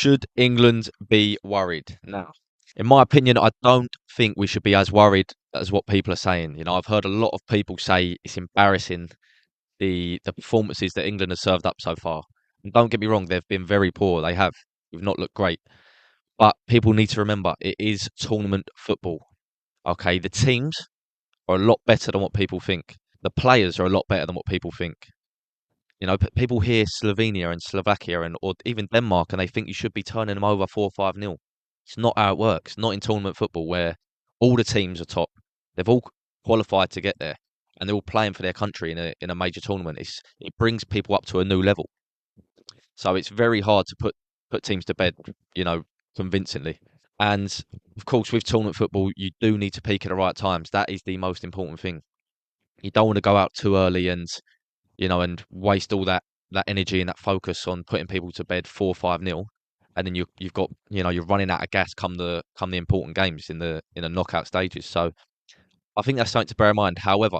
Should England be worried? Now, in my opinion, I don't think we should be as worried as what people are saying. I've heard a lot of people say it's embarrassing the performances that England has served up so far. And don't get me wrong, they've been very poor. They have. We've not looked great. But people need to remember it is tournament football. Okay, the teams are a lot better than what people think. The players are a lot better than what people think. People hear Slovenia and Slovakia or even Denmark, and they think you should be turning them over 4-5-0. It's not how it works. Not in tournament football where all the teams are top. They've all qualified to get there, and they're all playing for their country in a major tournament. It brings people up to a new level. So it's very hard to put teams to bed, convincingly. And of course, with tournament football, you do need to peak at the right times. That is the most important thing. You don't want to go out too early and waste all that energy and that focus on putting people to bed 4-5-0, and then you've got you're running out of gas come the important games in the knockout stages. So I think that's something to bear in mind. However,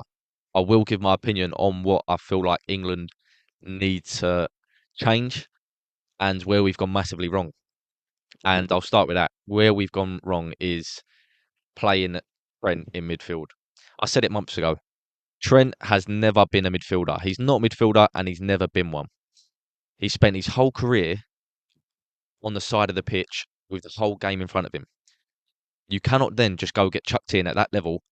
I will give my opinion on what I feel like England need to change and where we've gone massively wrong. And I'll start with that. Where we've gone wrong is playing Trent in midfield. I said it months ago. Trent has never been a midfielder. He's not a midfielder and he's never been one. He spent his whole career on the side of the pitch with the whole game in front of him. You cannot then just go get chucked in at that level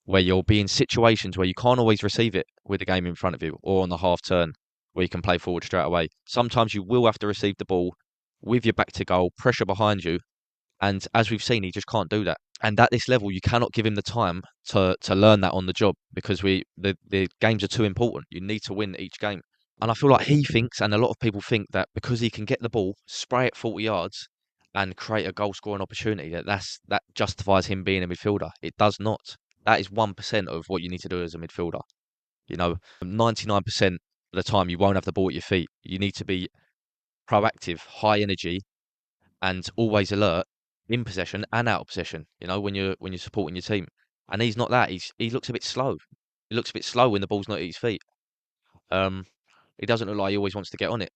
where you'll be in situations where you can't always receive it with the game in front of you or on the half turn where you can play forward straight away. Sometimes you will have to receive the ball with your back to goal, pressure behind you, and as we've seen, he just can't do that. And at this level, you cannot give him the time to learn that on the job because the games are too important. You need to win each game. And I feel like he thinks, and a lot of people think that because he can get the ball, spray it 40 yards, and create a goal scoring opportunity, that justifies him being a midfielder. It does not. That is 1% of what you need to do as a midfielder. 99% of the time you won't have the ball at your feet. You need to be proactive, high energy, and always alert in possession and out of possession. When you're supporting your team, and he's not that. He looks a bit slow. He looks a bit slow when the ball's not at his feet. Um, he doesn't look like he always wants to get on it.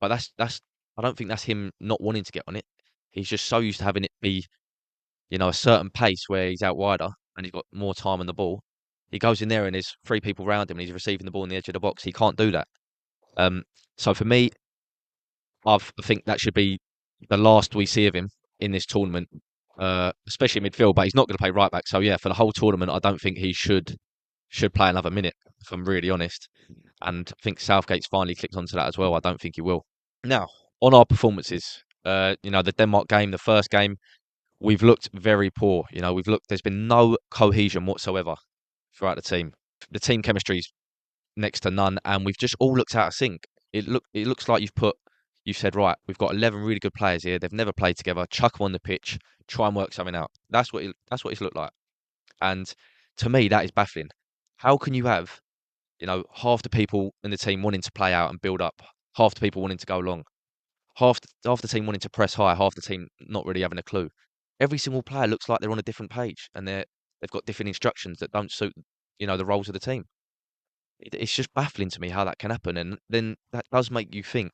But that's I don't think that's him not wanting to get on it. He's just so used to having it be, a certain pace where he's out wider and he's got more time on the ball. He goes in there and there's three people around him and he's receiving the ball on the edge of the box. He can't do that. Um, so for me, I think that should be the last we see of him in this tournament, especially midfield. But he's not going to play right back. So yeah, for the whole tournament, I don't think he should play another minute. If I'm really honest, and I think Southgate's finally clicked onto that as well. I don't think he will. Now, on our performances, the Denmark game, the first game, we've looked very poor. There's been no cohesion whatsoever throughout the team. The team chemistry's next to none, and we've just all looked out of sync. It looks like you've said, right, we've got 11 really good players here. They've never played together. Chuck them on the pitch, try and work something out. That's what it's looked like. And to me, that is baffling. How can you have, half the people in the team wanting to play out and build up, half the people wanting to go long, half the team wanting to press high, half the team not really having a clue. Every single player looks like they're on a different page and they've got different instructions that don't suit, the roles of the team. It's just baffling to me how that can happen, and then that does make you think,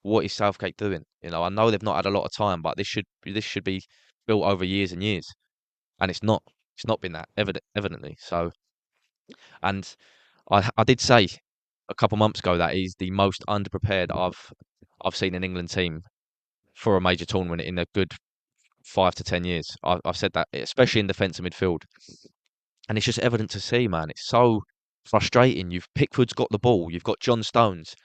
what is Southgate doing? I know they've not had a lot of time, but this should be built over years and years, and it's not. It's not been that evidently. So, and I did say a couple months ago that he's the most underprepared I've seen an England team for a major tournament in a good 5 to 10 years. I've said that, especially in defence and midfield, and it's just evident to see, man. It's so frustrating. Pickford's got the ball. You've got John Stones,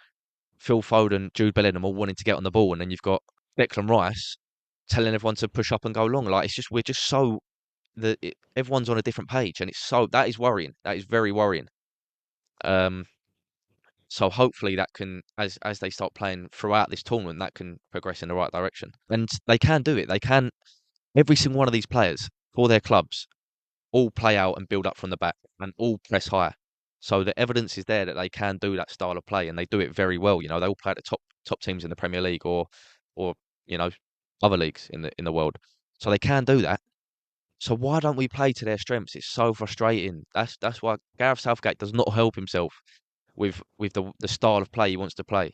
Phil Foden, Jude Bellingham all wanting to get on the ball, and then you've got Declan Rice telling everyone to push up and go long. Like we're just so everyone's on a different page, and that is worrying. That is very worrying. Um, so hopefully that can, as they start playing throughout this tournament, that can progress in the right direction, and they can do it. They can. Every single one of these players for their clubs all play out and build up from the back and all press higher. So the evidence is there that they can do that style of play and they do it very well. They all play at the top teams in the Premier League or you know other leagues in the world. So they can do that. So why don't we play to their strengths? It's so frustrating. That's why Gareth Southgate does not help himself with the style of play he wants to play.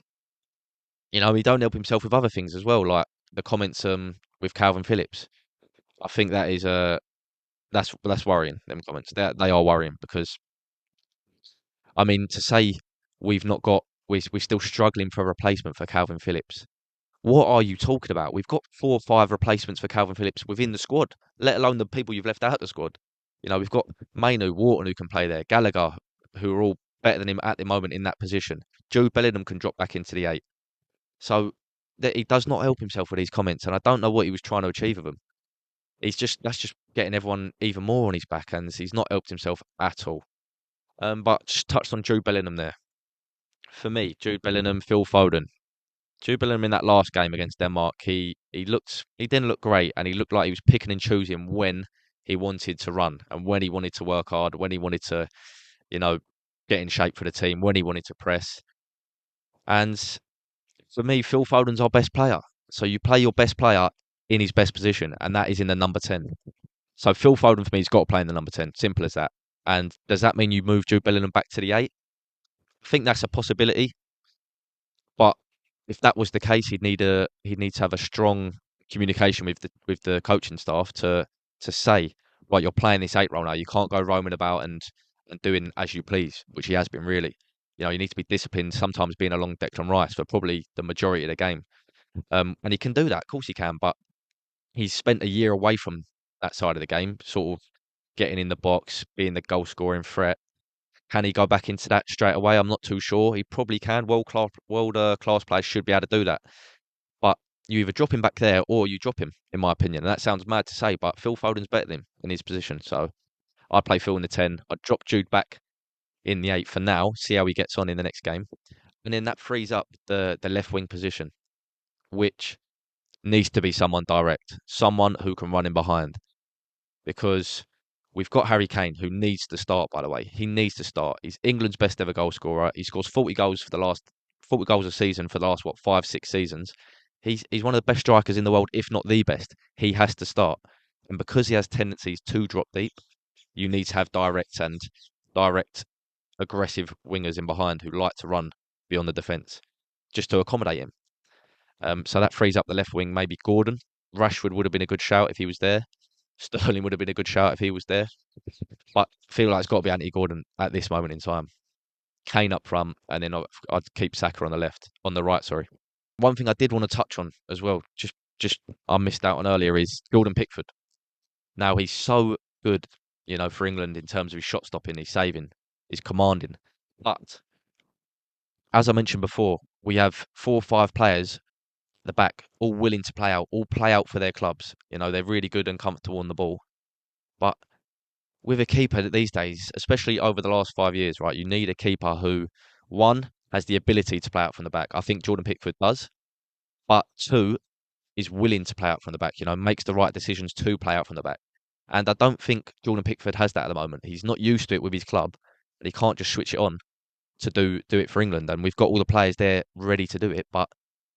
He don't help himself with other things as well, like the comments with Calvin Phillips. I think that is that's worrying. Them comments they are worrying because I mean to say we've not got we're still struggling for a replacement for Calvin Phillips. What are you talking about? We've got 4 or 5 replacements for Calvin Phillips within the squad, let alone the people you've left out of the squad. You know, we've got Mainu, Wharton who can play there, Gallagher, who are all better than him at the moment in that position. Jude Bellingham can drop back into the 8. So that he does not help himself with these comments, and I don't know what he was trying to achieve with them. That's just getting everyone even more on his back, and he's not helped himself at all. But just touched on Jude Bellingham there. For me, Jude Bellingham, Phil Foden. Jude Bellingham in that last game against Denmark, he didn't look great, and he looked like he was picking and choosing when he wanted to run and when he wanted to work hard, when he wanted to, you know, get in shape for the team, when he wanted to press. And for me, Phil Foden's our best player. So you play your best player in his best position, and that is in the number 10. So Phil Foden for me has got to play in the number 10. Simple as that. And does that mean you move Jude Bellingham back to the 8? I think that's a possibility. But if that was the case, he'd need to have a strong communication with the coaching staff to say, right, you're playing this 8 role now. You can't go roaming about and doing as you please, which he has been really. You know, you need to be disciplined. Sometimes being along Declan Rice for probably the majority of the game. And he can do that, of course he can. But he's spent a year away from that side of the game, sort of getting in the box, being the goal scoring threat. Can he go back into that straight away? I'm not too sure. He probably can. World class players should be able to do that. But you either drop him back there or you drop him, in my opinion. And that sounds mad to say, but Phil Foden's better than him in his position. So I'd play Phil in the 10. I'd drop Jude back in the 8 for now, see how he gets on in the next game. And then that frees up the left wing position, which needs to be someone direct, someone who can run in behind. Because we've got Harry Kane, who needs to start, by the way. He needs to start. He's England's best ever goal scorer. He scores 40 goals for the last 40 goals a season for the last, what, 5, 6 seasons. He's one of the best strikers in the world, if not the best. He has to start. And because he has tendencies to drop deep, you need to have direct aggressive wingers in behind who like to run beyond the defence just to accommodate him. So that frees up the left wing, maybe Gordon. Rashford would have been a good shout if he was there. Sterling would have been a good shout if he was there. But I feel like it's got to be Anthony Gordon at this moment in time. Kane up front, and then I'd keep Saka on the right, sorry. One thing I did want to touch on as well, just I missed out on earlier, is Jordan Pickford. Now he's so good, you know, for England in terms of his shot stopping, his saving, his commanding. But as I mentioned before, we have 4 or 5 players at the back, all willing to all play out for their clubs. You know, they're really good and comfortable on the ball. But with a keeper these days, especially over the last 5 years, right, you need a keeper who, one, has the ability to play out from the back. I think Jordan Pickford does. But two, is willing to play out from the back, you know, makes the right decisions to play out from the back. And I don't think Jordan Pickford has that at the moment. He's not used to it with his club, but he can't just switch it on to do it for England. And we've got all the players there ready to do it. But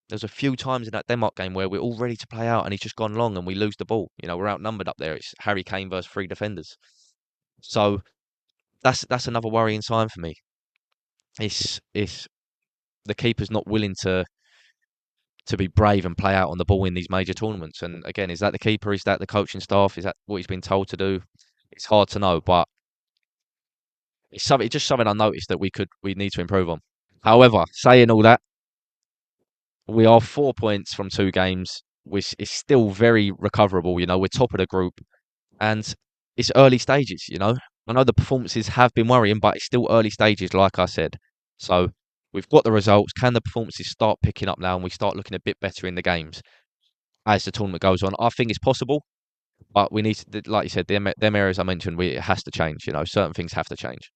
there's a few times in that Denmark game where we're all ready to play out and he's just gone long and we lose the ball. You know, we're outnumbered up there. It's Harry Kane versus 3 defenders. So that's another worrying sign for me. It's the keeper's not willing to be brave and play out on the ball in these major tournaments. And again, is that the keeper? Is that the coaching staff? Is that what he's been told to do? It's hard to know, but it's just something I noticed that we need to improve on. However, saying all that, we are 4 points from 2 games, which is still very recoverable. You know, we're top of the group, and it's early stages. You know, I know the performances have been worrying, but it's still early stages, like I said. So we've got the results. Can the performances start picking up now, and we start looking a bit better in the games as the tournament goes on? I think it's possible, but we need to, like you said, them areas I mentioned, it has to change. You know, certain things have to change.